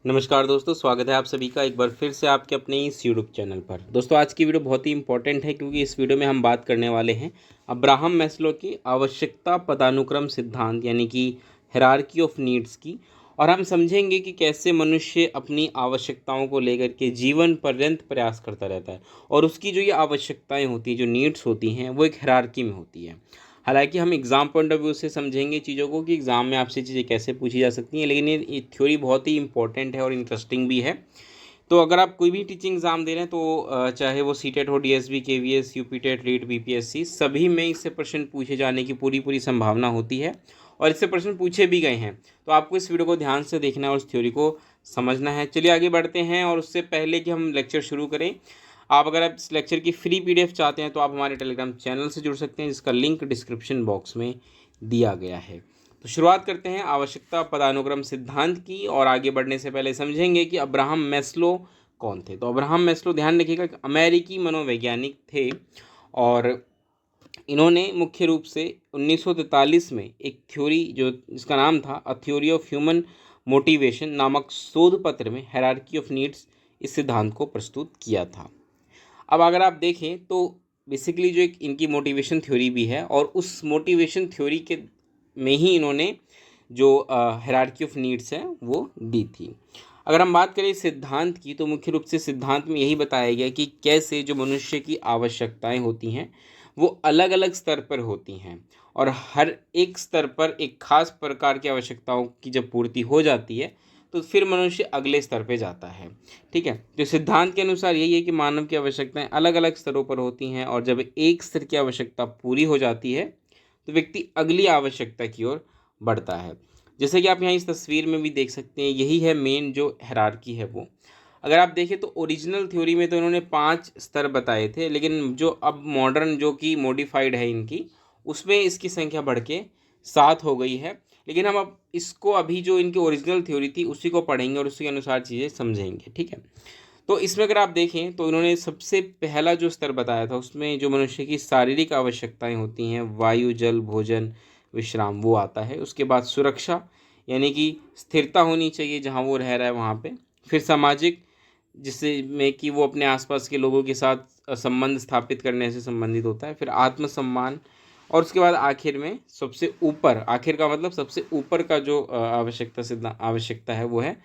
नमस्कार दोस्तों, स्वागत है आप सभी का एक बार फिर से आपके अपने इस यूट्यूब चैनल पर। दोस्तों, आज की वीडियो बहुत ही इंपॉर्टेंट है क्योंकि इस वीडियो में हम बात करने वाले हैं अब्राहम मैस्लो की आवश्यकता पदानुक्रम सिद्धांत यानी कि हायरार्की ऑफ नीड्स की। और हम समझेंगे कि कैसे मनुष्य अपनी आवश्यकताओं को लेकर के जीवन पर्यंत प्रयास करता रहता है और उसकी जो ये आवश्यकताएं होती हैं, जो नीड्स होती हैं, वो एक हायरार्की में होती है। हालांकि हम एग्ज़ाम पॉइंट ऑफ व्यू से समझेंगे चीज़ों को कि एग्ज़ाम में आपसे चीज़ें कैसे पूछी जा सकती हैं, लेकिन ये थ्योरी बहुत ही इंपॉर्टेंट है और इंटरेस्टिंग भी है। तो अगर आप कोई भी टीचिंग एग्ज़ाम दे रहे हैं तो चाहे वो सीटेट हो, DSB, KVS, UPTET, REET, BPSC, सभी में इससे प्रश्न पूछे जाने की पूरी पूरी संभावना होती है और इससे प्रश्न पूछे भी गए हैं। तो आपको इस वीडियो को ध्यान से देखना है और इस थ्योरी को समझना है। चलिए आगे बढ़ते हैं। और उससे पहले कि हम लेक्चर शुरू करें, अगर आप इस लेक्चर की फ्री पीडीएफ चाहते हैं तो आप हमारे टेलीग्राम चैनल से जुड़ सकते हैं, जिसका लिंक डिस्क्रिप्शन बॉक्स में दिया गया है। तो शुरुआत करते हैं आवश्यकता पदानुक्रम सिद्धांत की। और आगे बढ़ने से पहले समझेंगे कि अब्राहम मैस्लो कौन थे। तो अब्राहम मैस्लो, ध्यान रखिएगा, अमेरिकी मनोवैज्ञानिक थे और इन्होंने मुख्य रूप से 1943 में एक थ्योरी जो जिसका नाम था a theory of human motivation नामक शोध पत्र में हायरार्की ऑफ नीड्स, इस सिद्धांत को प्रस्तुत किया था। अब अगर आप देखें तो बेसिकली जो एक इनकी मोटिवेशन थ्योरी भी है और उस मोटिवेशन थ्योरी के में ही इन्होंने जो हायरार्की ऑफ नीड्स है वो दी थी। अगर हम बात करें सिद्धांत की तो मुख्य रूप से सिद्धांत में यही बताया गया कि कैसे जो मनुष्य की आवश्यकताएं होती हैं वो अलग अलग स्तर पर होती हैं और हर एक स्तर पर एक खास प्रकार की आवश्यकताओं की जब पूर्ति हो जाती है तो फिर मनुष्य अगले स्तर पे जाता है। ठीक है, तो सिद्धांत के अनुसार यही है कि मानव की आवश्यकताएं अलग अलग स्तरों पर होती हैं और जब एक स्तर की आवश्यकता पूरी हो जाती है तो व्यक्ति अगली आवश्यकता की ओर बढ़ता है। जैसे कि आप यहाँ इस तस्वीर में भी देख सकते हैं, यही है मेन जो हायरार्की है वो। अगर आप देखें तो ओरिजिनल थ्योरी में तो इन्होंने 5 स्तर बताए थे, लेकिन जो अब मॉडर्न जो कि मॉडिफाइड है इनकी, उसमें इसकी संख्या बढ़ के 7 हो गई है। लेकिन हम अब इसको अभी जो इनकी ओरिजिनल थ्योरी थी उसी को पढ़ेंगे और उसी के अनुसार चीज़ें समझेंगे। ठीक है, तो इसमें अगर आप देखें तो इन्होंने सबसे पहला जो स्तर बताया था उसमें जो मनुष्य की शारीरिक आवश्यकताएं होती हैं, वायु, जल, भोजन, विश्राम, वो आता है। उसके बाद सुरक्षा यानी कि स्थिरता होनी चाहिए जहाँ वो रह रहा है वहाँ पे। फिर सामाजिक, जिसमें कि वो अपने आसपास के लोगों के साथ संबंध स्थापित करने से संबंधित होता है। फिर आत्मसम्मान, और उसके बाद आखिर में सबसे ऊपर, आखिर का मतलब सबसे ऊपर का जो आवश्यकता है वो है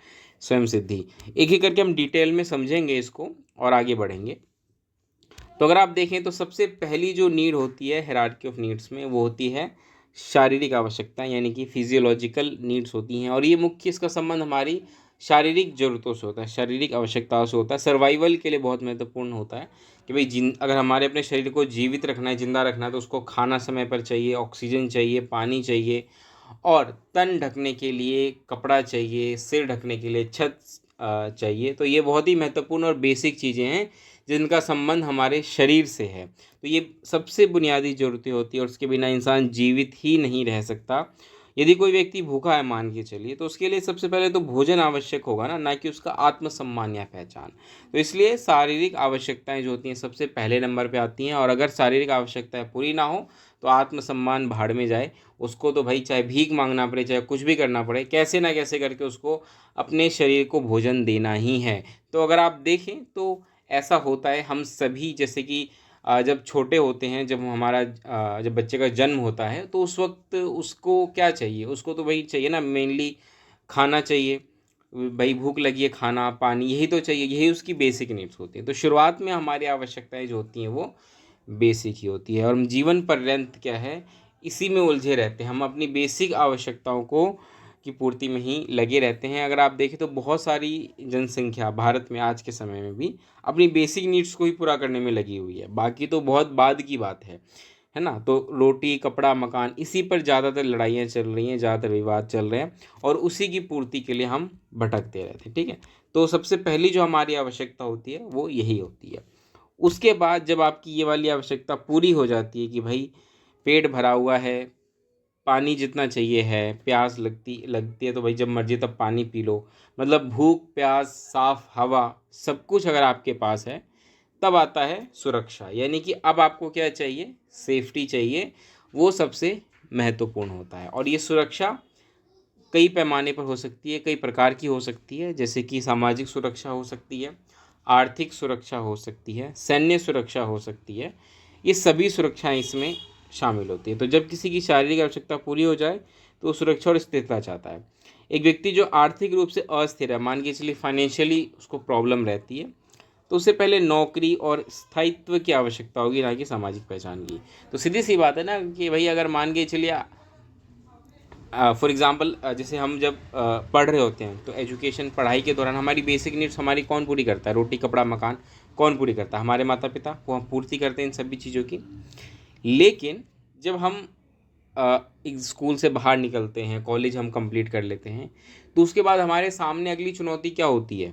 स्वयं सिद्धि। एक एक करके हम डिटेल में समझेंगे इसको और आगे बढ़ेंगे। तो अगर आप देखें तो सबसे पहली जो नीड होती है हायरार्की ऑफ नीड्स में वो होती है शारीरिक आवश्यकता यानी कि फिजियोलॉजिकल नीड्स होती हैं। और ये मुख्य इसका संबंध हमारी शारीरिक ज़रूरतों से होता है, शारीरिक आवश्यकताओं से होता है। सर्वाइवल के लिए बहुत महत्वपूर्ण होता है कि भाई अगर हमारे अपने शरीर को जीवित रखना है, जिंदा रखना है, तो उसको खाना समय पर चाहिए, ऑक्सीजन चाहिए, पानी चाहिए, और तन ढकने के लिए कपड़ा चाहिए, सिर ढकने के लिए छत चाहिए। तो ये बहुत ही महत्वपूर्ण और बेसिक चीज़ें हैं जिनका संबंध हमारे शरीर से है। तो ये सबसे बुनियादी ज़रूरतें होती है और उसके बिना इंसान जीवित ही नहीं रह सकता। यदि कोई व्यक्ति भूखा है मान के चलिए तो उसके लिए सबसे पहले तो भोजन आवश्यक होगा ना कि उसका आत्मसम्मान या पहचान। तो इसलिए शारीरिक आवश्यकताएं जो होती हैं सबसे पहले नंबर पे आती हैं। और अगर शारीरिक आवश्यकताएं पूरी ना हो तो आत्मसम्मान भाड़ में जाए। उसको तो भाई चाहे भीख मांगना पड़े, चाहे कुछ भी करना पड़े, कैसे ना कैसे करके उसको अपने शरीर को भोजन देना ही है। तो अगर आप देखें तो ऐसा होता है हम सभी, जैसे कि जब छोटे होते हैं, जब बच्चे का जन्म होता है तो उस वक्त उसको क्या चाहिए, उसको तो वही चाहिए ना, मेनली खाना चाहिए। भाई भूख लगी है, खाना, पानी, यही तो चाहिए, यही उसकी बेसिक नीड्स होती हैं। तो शुरुआत में हमारी आवश्यकताएं जो होती हैं वो बेसिक ही होती है और हम जीवन पर्यंत क्या है, इसी में उलझे रहते हैं। हम अपनी बेसिक आवश्यकताओं को की पूर्ति में ही लगे रहते हैं। अगर आप देखें तो बहुत सारी जनसंख्या भारत में आज के समय में भी अपनी बेसिक नीड्स को ही पूरा करने में लगी हुई है, बाकी तो बहुत बाद की बात है ना। तो रोटी, कपड़ा, मकान, इसी पर ज़्यादातर लड़ाइयाँ चल रही हैं, ज़्यादातर विवाद चल रहे हैं और उसी की पूर्ति के लिए हम भटकते रहते हैं। ठीक है, तो सबसे पहली जो हमारी आवश्यकता होती है वो यही होती है। उसके बाद जब आपकी ये वाली आवश्यकता पूरी हो जाती है कि भाई पेट भरा हुआ है, पानी जितना चाहिए है, प्यास लगती लगती है तो भाई जब मर्जी तब पानी पी लो, मतलब भूख, प्यास, साफ हवा, सब कुछ अगर आपके पास है, तब आता है सुरक्षा। यानी कि अब आपको क्या चाहिए, सेफ्टी चाहिए। वो सबसे महत्वपूर्ण होता है और ये सुरक्षा कई पैमाने पर हो सकती है, कई प्रकार की हो सकती है, जैसे कि सामाजिक सुरक्षा हो सकती है, आर्थिक सुरक्षा हो सकती है, सैन्य सुरक्षा हो सकती है। ये सभी सुरक्षाएं इसमें शामिल होती है। तो जब किसी की शारीरिक आवश्यकता पूरी हो जाए तो वो सुरक्षा और स्थिरता चाहता है। एक व्यक्ति जो आर्थिक रूप से अस्थिर है, मान के चलिए फाइनेंशियली उसको प्रॉब्लम रहती है, तो उससे पहले नौकरी और स्थायित्व की आवश्यकता होगी, ना कि सामाजिक पहचान की। तो सीधी सी बात है ना कि भाई अगर मान के चलिए फॉर एग्ज़ाम्पल जैसे हम जब पढ़ रहे होते हैं तो एजुकेशन पढ़ाई के दौरान हमारी बेसिक नीड्स हमारी कौन पूरी करता है? रोटी कपड़ा मकान कौन पूरी करता है? हमारे माता पिता, वो हम पूर्ति करते हैं इन सभी चीज़ों की। लेकिन जब हम एक स्कूल से बाहर निकलते हैं, कॉलेज हम कंप्लीट कर लेते हैं, तो उसके बाद हमारे सामने अगली चुनौती क्या होती है?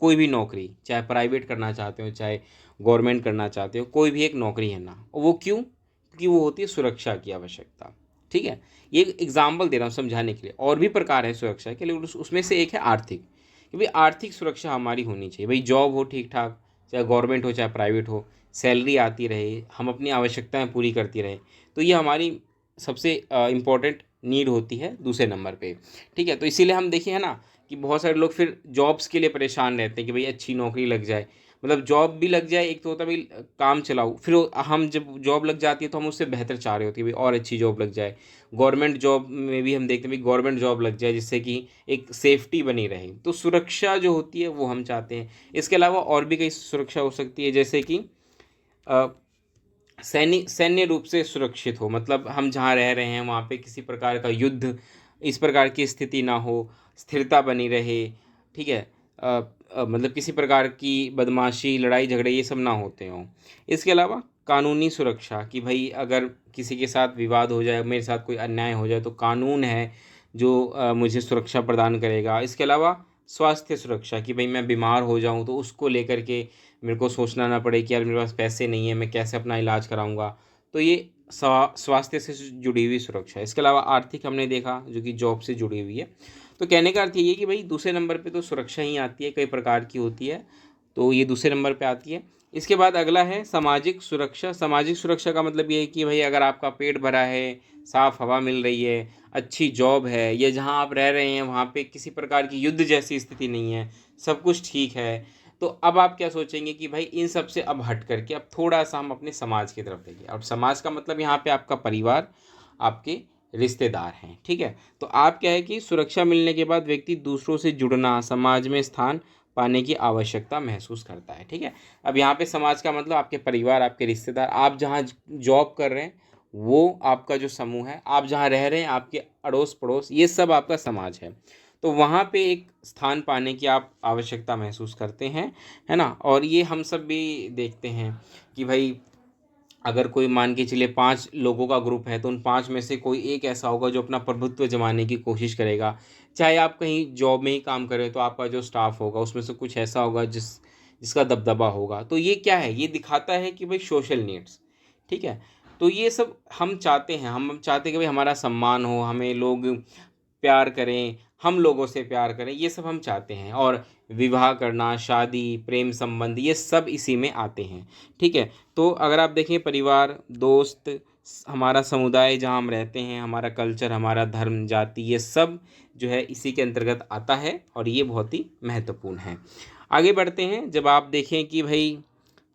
कोई भी नौकरी, चाहे प्राइवेट करना चाहते हो चाहे गवर्नमेंट करना चाहते हो, कोई भी एक नौकरी है ना। और वो क्यों? क्योंकि वो होती है सुरक्षा की आवश्यकता। ठीक है, ये एग्जाम्पल दे रहा हूँ समझाने के लिए। और भी प्रकार है सुरक्षा के, लेकिन उसमें से एक है आर्थिक, कि भाई आर्थिक सुरक्षा हमारी होनी चाहिए। भाई जॉब हो ठीक ठाक, चाहे गवर्नमेंट हो चाहे प्राइवेट हो, सैलरी आती रहे, हम अपनी आवश्यकताएं पूरी करती रहे, तो ये हमारी सबसे इम्पोर्टेंट नीड होती है दूसरे नंबर पे। ठीक है, तो इसीलिए हम देखें है ना कि बहुत सारे लोग फिर जॉब्स के लिए परेशान रहते हैं कि भाई अच्छी नौकरी लग जाए, मतलब जॉब भी लग जाए, एक तो होता है भाई काम चलाओ, फिर हम जब जॉब लग जाती है तो हम उससे बेहतर चाह रहे होते हैं भाई और अच्छी जॉब लग जाए। गवर्नमेंट जॉब में भी हम देखते हैं भाई गवर्नमेंट जॉब लग जाए जिससे कि एक सेफ्टी बनी रहे, तो सुरक्षा जो होती है वो हम चाहते हैं। इसके अलावा और भी कई सुरक्षा हो सकती है, जैसे कि सैन्य रूप से सुरक्षित हो, मतलब हम जहाँ रह रहे हैं वहाँ पे किसी प्रकार का युद्ध, इस प्रकार की स्थिति ना हो, स्थिरता बनी रहे। ठीक है, मतलब किसी प्रकार की बदमाशी लड़ाई झगड़े ये सब ना होते हों। इसके अलावा कानूनी सुरक्षा, कि भाई अगर किसी के साथ विवाद हो जाए, मेरे साथ कोई अन्याय हो जाए, तो कानून है जो मुझे सुरक्षा प्रदान करेगा। इसके अलावा स्वास्थ्य सुरक्षा, कि भाई मैं बीमार हो जाऊं तो उसको लेकर के मेरे को सोचना ना पड़े कि यार मेरे पास पैसे नहीं है, मैं कैसे अपना इलाज कराऊंगा। तो ये स्वास्थ्य से जुड़ी हुई सुरक्षा है। इसके अलावा आर्थिक हमने देखा जो कि जॉब से जुड़ी हुई है। तो कहने का अर्थ ये है कि भाई दूसरे नंबर पे तो सुरक्षा ही आती है, कई प्रकार की होती है, तो ये दूसरे नंबर पे आती है। इसके बाद अगला है सामाजिक सुरक्षा। सामाजिक सुरक्षा का मतलब ये है कि भाई अगर आपका पेट भरा है, साफ़ हवा मिल रही है, अच्छी जॉब है, या जहाँ आप रह रहे हैं वहाँ पे किसी प्रकार की युद्ध जैसी स्थिति नहीं है, सब कुछ ठीक है, तो अब आप क्या सोचेंगे कि भाई इन सब से अब हट करके अब थोड़ा सा हम अपने समाज की तरफ देंगे। अब समाज का मतलब यहाँ पे आपका परिवार, आपके रिश्तेदार हैं। ठीक है, तो आप क्या है कि सुरक्षा मिलने के बाद व्यक्ति दूसरों से जुड़ना, समाज में स्थान पाने की आवश्यकता महसूस करता है। ठीक है, अब यहाँ पे समाज का मतलब आपके परिवार, आपके रिश्तेदार, आप जहाँ जॉब कर रहे हैं वो आपका जो समूह है, आप जहाँ रह रहे हैं आपके अड़ोस पड़ोस, ये सब आपका समाज है। तो वहाँ पे एक स्थान पाने की आप आवश्यकता महसूस करते हैं, है ना। और ये हम सब भी देखते हैं कि भाई अगर कोई मान के चलिए 5 लोगों का ग्रुप है, तो उन 5 में से कोई एक ऐसा होगा जो अपना प्रभुत्व जमाने की कोशिश करेगा। चाहे आप कहीं जॉब में ही काम करें तो आपका जो स्टाफ होगा उसमें से कुछ ऐसा होगा जिसका दबदबा होगा। तो ये क्या है? ये दिखाता है कि भाई सोशल नीड्स। ठीक है, तो ये सब हम चाहते हैं, हम चाहते हैं कि भाई हमारा सम्मान हो, हमें लोग प्यार करें, हम लोगों से प्यार करें, ये सब हम चाहते हैं। और विवाह करना, शादी, प्रेम संबंध, ये सब इसी में आते हैं। ठीक है, तो अगर आप देखें परिवार, दोस्त, हमारा समुदाय जहाँ हम रहते हैं, हमारा कल्चर, हमारा धर्म, जाति, ये सब जो है इसी के अंतर्गत आता है और ये बहुत ही महत्वपूर्ण है। आगे बढ़ते हैं। जब आप देखें कि भाई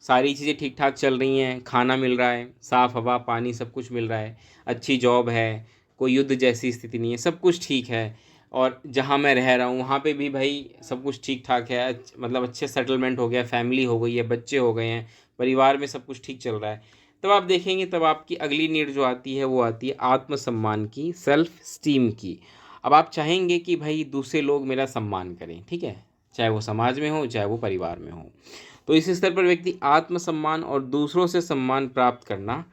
सारी चीज़ें ठीक ठाक चल रही हैं, खाना मिल रहा है, साफ़ हवा पानी सब कुछ मिल रहा है, अच्छी जॉब है, कोई युद्ध जैसी स्थिति नहीं है, सब कुछ ठीक है, और जहाँ मैं रह रहा हूँ वहाँ पे भी भाई सब कुछ ठीक ठाक है, मतलब अच्छे सेटलमेंट हो गया, फैमिली हो गई है, बच्चे हो गए हैं, परिवार में सब कुछ ठीक चल रहा है, तब आप देखेंगे तब आपकी अगली नीड जो आती है वो आती है आत्मसम्मान की, सेल्फ स्टीम की। अब आप चाहेंगे कि भाई दूसरे लोग मेरा सम्मान करें। ठीक है, चाहे वो समाज में हो चाहे वो परिवार में हो। तो इस स्तर पर व्यक्ति आत्मसम्मान और दूसरों से सम्मान प्राप्त करना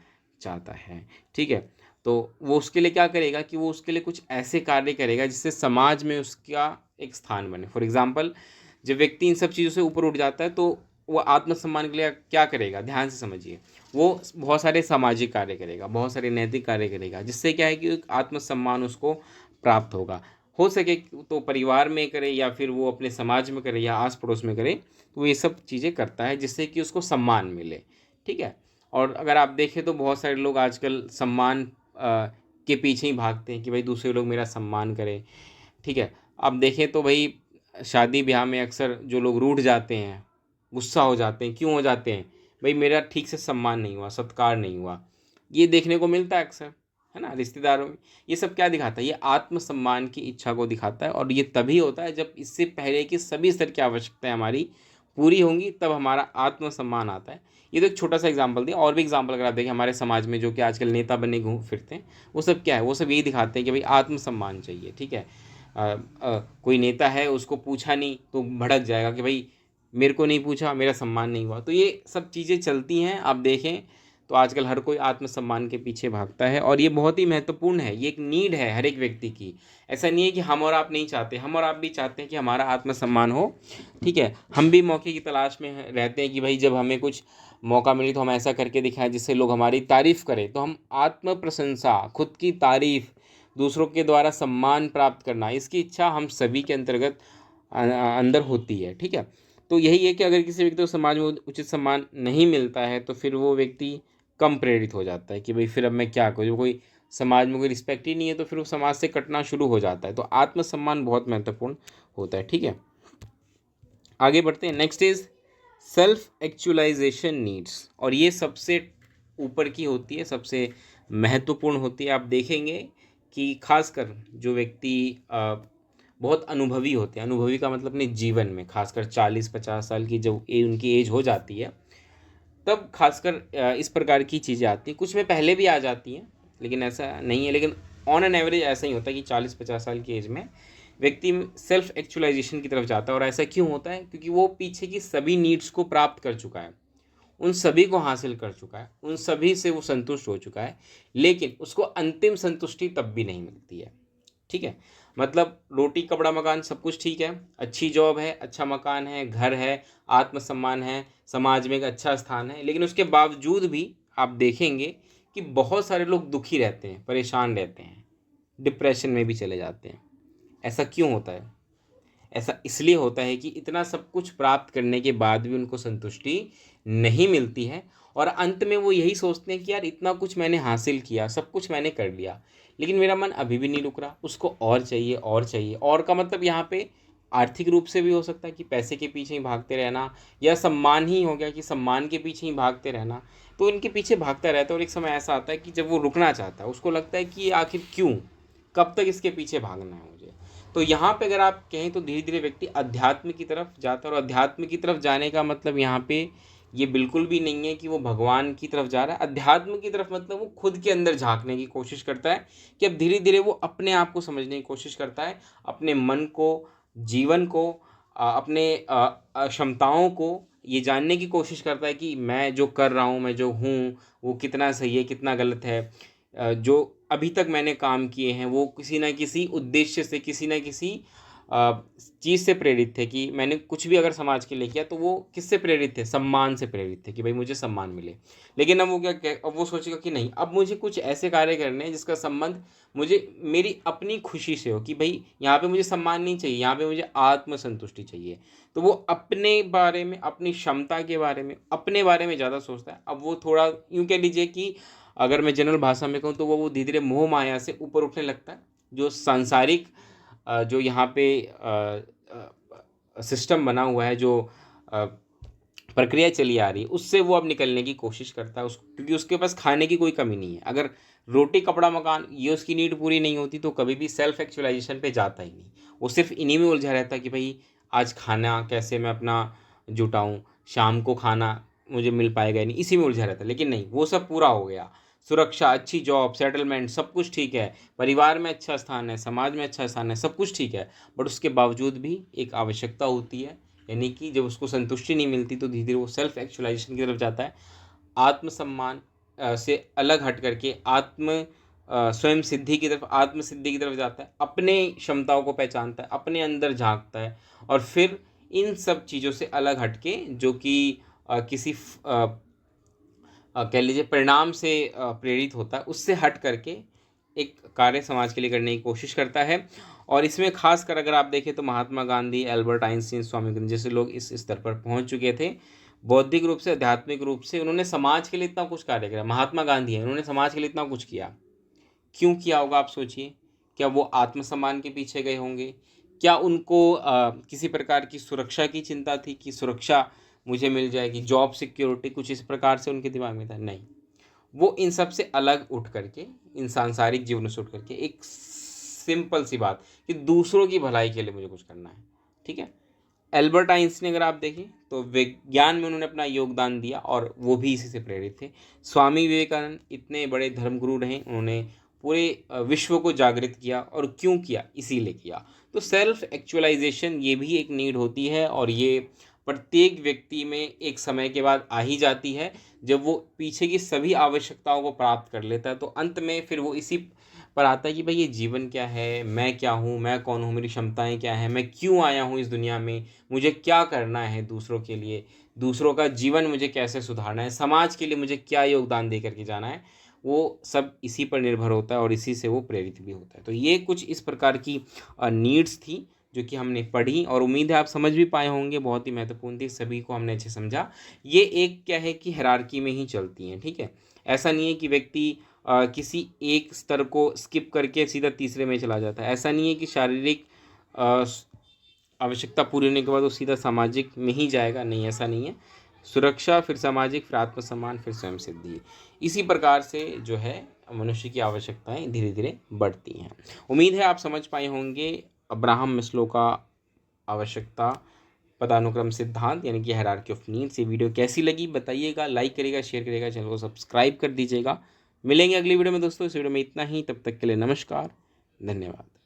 चाहता है। ठीक है, तो वो उसके लिए क्या करेगा कि वो उसके लिए कुछ ऐसे कार्य करेगा जिससे समाज में उसका एक स्थान बने। फॉर एग्जाम्पल, जब व्यक्ति इन सब चीज़ों से ऊपर उठ जाता है तो वो आत्मसम्मान के लिए क्या करेगा, ध्यान से समझिए। वो बहुत सारे सामाजिक कार्य करेगा, बहुत सारे नैतिक कार्य करेगा, जिससे क्या है कि एक आत्मसम्मान उसको प्राप्त होगा। हो सके तो परिवार में करे या फिर वो अपने समाज में करे या आस पड़ोस में करे, तो ये सब चीज़ें करता है जिससे कि उसको सम्मान मिले। ठीक है, और अगर आप देखें तो बहुत सारे लोग आजकल सम्मान के पीछे ही भागते हैं कि भाई दूसरे लोग मेरा सम्मान करें। ठीक है। अब देखें तो भाई शादी ब्याह में अक्सर जो लोग रूठ जाते हैं, गुस्सा हो जाते हैं, क्यों हो जाते हैं? भाई मेरा ठीक से सम्मान नहीं हुआ, सत्कार नहीं हुआ। ये देखने को मिलता है अक्सर, है ना, रिश्तेदारों में। ये सब क्या दिखाता है? ये आत्मसम्मान की इच्छा को दिखाता है, और ये तभी होता है जब इससे पहले कि सभी स्तर की आवश्यकताएं हमारी पूरी होंगी, तब हमारा आत्मसम्मान आता है। ये तो एक छोटा सा एग्जाम्पल दिया, और भी एग्जाम्पल अगर आप देखें हमारे समाज में जो कि आजकल नेता बने घूम फिरते हैं, वो सब क्या है? वो सब यही दिखाते हैं कि भाई आत्मसम्मान चाहिए, ठीक है। कोई नेता है, उसको पूछा नहीं तो भड़क जाएगा कि भाई मेरे को नहीं पूछा, मेरा सम्मान नहीं हुआ। तो ये सब चीज़ें चलती हैं। आप देखें तो आजकल हर कोई आत्मसम्मान के पीछे भागता है, और ये बहुत ही महत्वपूर्ण है। ये एक नीड है हर एक व्यक्ति की। ऐसा नहीं है कि हम और आप नहीं चाहते, हम और आप भी चाहते हैं कि हमारा आत्मसम्मान हो, ठीक है। हम भी मौके की तलाश में रहते हैं कि भाई जब हमें कुछ मौका मिले तो हम ऐसा करके दिखाएं जिससे लोग हमारी तारीफ़ करें। तो हम आत्म प्रशंसा, खुद की तारीफ़, दूसरों के द्वारा सम्मान प्राप्त करना, इसकी इच्छा हम सभी के अंतर्गत अंदर होती है, ठीक है। तो यही है कि अगर किसी व्यक्ति को समाज में उचित सम्मान नहीं मिलता है तो फिर वो व्यक्ति कम प्रेरित हो जाता है कि भाई फिर अब मैं क्या करूँ, कोई समाज में कोई रिस्पेक्ट ही नहीं है तो फिर वो समाज से कटना शुरू हो जाता है। तो आत्मसम्मान बहुत महत्वपूर्ण होता है, ठीक है। आगे बढ़ते हैं। Next is self actualization needs, और ये सबसे ऊपर की होती है, सबसे महत्वपूर्ण होती है। आप देखेंगे कि खासकर जो व्यक्ति बहुत अनुभवी होते हैं, अनुभवी का मतलब अपने जीवन में खासकर 40-50 साल की जब उनकी एज हो जाती है, तब खासकर इस प्रकार की चीज़ें आती हैं। कुछ में पहले भी आ जाती हैं, लेकिन ऐसा नहीं है, लेकिन ऑन एन एवरेज ऐसा ही होता है कि 40-50 साल की एज में व्यक्ति सेल्फ एक्चुअलाइजेशन की तरफ जाता है। और ऐसा क्यों होता है? क्योंकि वो पीछे की सभी नीड्स को प्राप्त कर चुका है, उन सभी को हासिल कर चुका है, उन सभी से वो संतुष्ट हो चुका है, लेकिन उसको अंतिम संतुष्टि तब भी नहीं मिलती है, ठीक है। मतलब रोटी कपड़ा मकान सब कुछ ठीक है, अच्छी जॉब है, अच्छा मकान है, घर है, आत्मसम्मान है, समाज में एक अच्छा स्थान है, लेकिन उसके बावजूद भी आप देखेंगे कि बहुत सारे लोग दुखी रहते हैं, परेशान रहते हैं, डिप्रेशन में भी चले जाते हैं। ऐसा क्यों होता है? ऐसा इसलिए होता है कि इतना सब कुछ प्राप्त करने के बाद भी उनको संतुष्टि नहीं मिलती है, और अंत में वो यही सोचते हैं कि यार इतना कुछ मैंने हासिल किया, सब कुछ मैंने कर लिया, लेकिन मेरा मन अभी भी नहीं रुक रहा, उसको और चाहिए और चाहिए। और का मतलब यहाँ पे आर्थिक रूप से भी हो सकता है कि पैसे के पीछे ही भागते रहना, या सम्मान ही हो गया कि सम्मान के पीछे ही भागते रहना। तो इनके पीछे भागता रहता है, और एक समय ऐसा आता है कि जब वो रुकना चाहता है, उसको लगता है कि ये आखिर क्यों, कब तक इसके पीछे भागना है मुझे। तो यहाँ पे अगर आप कहें तो धीरे धीरे व्यक्ति अध्यात्म की तरफ जाता है, और अध्यात्म की तरफ जाने का मतलब यहाँ पे ये बिल्कुल भी नहीं है कि वो भगवान की तरफ जा रहा है। अध्यात्म की तरफ मतलब वो खुद के अंदर झांकने की कोशिश करता है, कि अब धीरे धीरे वो अपने आप को समझने की कोशिश करता है, अपने मन को, जीवन को, अपने क्षमताओं को ये जानने की कोशिश करता है कि मैं जो कर रहा हूँ, मैं जो हूँ, वो कितना सही है, कितना गलत है। जो अभी तक मैंने काम किए हैं वो किसी न किसी उद्देश्य से, किसी न किसी चीज़ से प्रेरित थे, कि मैंने कुछ भी अगर समाज के लिए किया तो वो किससे प्रेरित थे? सम्मान से प्रेरित थे, कि भाई मुझे सम्मान मिले। लेकिन अब वो अब वो सोचेगा कि नहीं, अब मुझे कुछ ऐसे कार्य करने हैं जिसका संबंध मुझे मेरी अपनी खुशी से हो, कि भाई यहाँ पे मुझे सम्मान नहीं चाहिए, यहाँ पे मुझे आत्मसंतुष्टि चाहिए। तो वो अपने बारे में, अपनी क्षमता के बारे में, अपने बारे में ज़्यादा सोचता है। अब वो थोड़ा यूँ कह लीजिए कि अगर मैं जनरल भाषा में कहूँ तो वो धीरे धीरे मोह माया से ऊपर उठने लगता है। जो सांसारिक जो यहाँ पे सिस्टम बना हुआ है, जो प्रक्रिया चली आ रही है, उससे वो अब निकलने की कोशिश करता है, क्योंकि उसके पास खाने की कोई कमी नहीं है। अगर रोटी कपड़ा मकान ये उसकी नीड पूरी नहीं होती तो कभी भी सेल्फ एक्चुअलाइजेशन पे जाता ही नहीं। वो सिर्फ इन्हीं में उलझा रहता है कि भाई आज खाना कैसे मैं अपना जुटाऊं, शाम को खाना मुझे मिल पाएगा नहीं, इसी में उलझा रहता है। लेकिन नहीं, वो सब पूरा हो गया, सुरक्षा, अच्छी जॉब, सेटलमेंट, सब कुछ ठीक है, परिवार में अच्छा स्थान है, समाज में अच्छा स्थान है, सब कुछ ठीक है, बट उसके बावजूद भी एक आवश्यकता होती है, यानी कि जब उसको संतुष्टि नहीं मिलती तो धीरे धीरे वो सेल्फ एक्चुअलाइजेशन की तरफ जाता है। आत्मसम्मान से अलग हट करके स्वयं सिद्धि की तरफ, आत्मसिद्धि की तरफ जाता है, अपने क्षमताओं को पहचानता है, अपने अंदर झांकता है, और फिर इन सब चीज़ों से अलग हट के, जो कि किसी कह लीजिए परिणाम से प्रेरित होता है, उससे हट करके एक कार्य समाज के लिए करने की कोशिश करता है। और इसमें खास कर अगर आप देखें तो महात्मा गांधी, एल्बर्ट आइंस्टीन, स्वामी विवेकानंद जैसे लोग इस स्तर पर पहुंच चुके थे। बौद्धिक रूप से, आध्यात्मिक रूप से उन्होंने समाज के लिए इतना कुछ कार्य किया। महात्मा गांधी है, उन्होंने समाज के लिए इतना कुछ किया। क्यों किया होगा आप सोचिए? क्या वो आत्मसम्मान के पीछे गए होंगे? क्या उनको किसी प्रकार की सुरक्षा की चिंता थी कि सुरक्षा मुझे मिल जाएगी, जॉब सिक्योरिटी कुछ इस प्रकार से उनके दिमाग में था? नहीं। वो इन सब से अलग उठ करके, इन सांसारिक जीवन से उठ करके एक सिंपल सी बात कि दूसरों की भलाई के लिए मुझे कुछ करना है, ठीक है? एल्बर्ट आइंस्टीन अगर आप देखें तो विज्ञान में उन्होंने अपना योगदान दिया और वो भी इसी से प्रेरित थे। स्वामी विवेकानंद इतने बड़े धर्मगुरु रहे, उन्होंने पूरे विश्व को जागृत किया। और क्यों किया? इसीलिए किया। तो सेल्फ एक्चुअलाइजेशन ये भी एक नीड होती है और ये प्रत्येक व्यक्ति में एक समय के बाद आ ही जाती है। जब वो पीछे की सभी आवश्यकताओं को प्राप्त कर लेता है तो अंत में फिर वो इसी पर आता है कि भाई ये जीवन क्या है, मैं क्या हूँ, मैं कौन हूँ, मेरी क्षमताएं क्या हैं, मैं क्यों आया हूँ इस दुनिया में, मुझे क्या करना है दूसरों के लिए, दूसरों का जीवन मुझे कैसे सुधारना है, समाज के लिए मुझे क्या योगदान दे करके जाना है। वो सब इसी पर निर्भर होता है और इसी से वो प्रेरित भी होता है। तो ये कुछ इस प्रकार की नीड्स थी जो कि हमने पढ़ी और उम्मीद है आप समझ भी पाए होंगे। बहुत ही महत्वपूर्ण थी, सभी को हमने अच्छे समझा। ये एक क्या है कि हायरार्की में ही चलती हैं, ठीक है? ऐसा नहीं है कि व्यक्ति किसी एक स्तर को स्किप करके सीधा तीसरे में चला जाता है। ऐसा नहीं है कि शारीरिक अ, आवश्यकता पूरी होने के बाद वो सीधा सामाजिक में ही जाएगा, नहीं ऐसा नहीं है। सुरक्षा, फिर सामाजिक, फिर आत्मसम्मान, फिर स्वयं सिद्धि। इसी प्रकार से जो है मनुष्य की आवश्यकताएं धीरे धीरे बढ़ती हैं। उम्मीद है आप समझ पाए होंगे अब्राहम मिस्लो का आवश्यकता पदानुक्रम सिद्धांत यानी कि हायरार्की ऑफ नीड्स। ये वीडियो कैसी लगी बताइएगा, लाइक करिएगा, शेयर करिएगा, चैनल को सब्सक्राइब कर दीजिएगा। मिलेंगे अगली वीडियो में दोस्तों। इस वीडियो में इतना ही, तब तक के लिए नमस्कार, धन्यवाद।